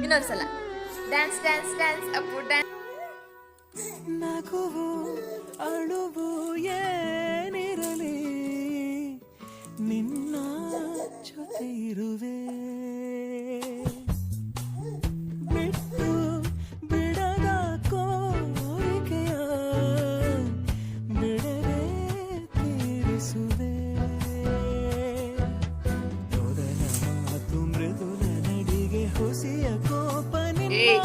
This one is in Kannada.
ಇನ್ನೊಂದ್ಸಲ dance dance dance Appu dance. ನಗುವು ಅಳುವು ಏನಿರಲಿ ನಿನ್ನ ಜೊತೆ ಇರುವೆ ಬಿಟ್ಟು ಬಿಡದ ಕೋರಿಕೆಯ ಬಿಡದೆ ತೀರಿಸುವೆ ಮೊದಲ ಮಾತು ಮೃದುಲ ನಡಿಗೆ ಹುಸಿಯ ಕೋಪ ನಿನ್ನ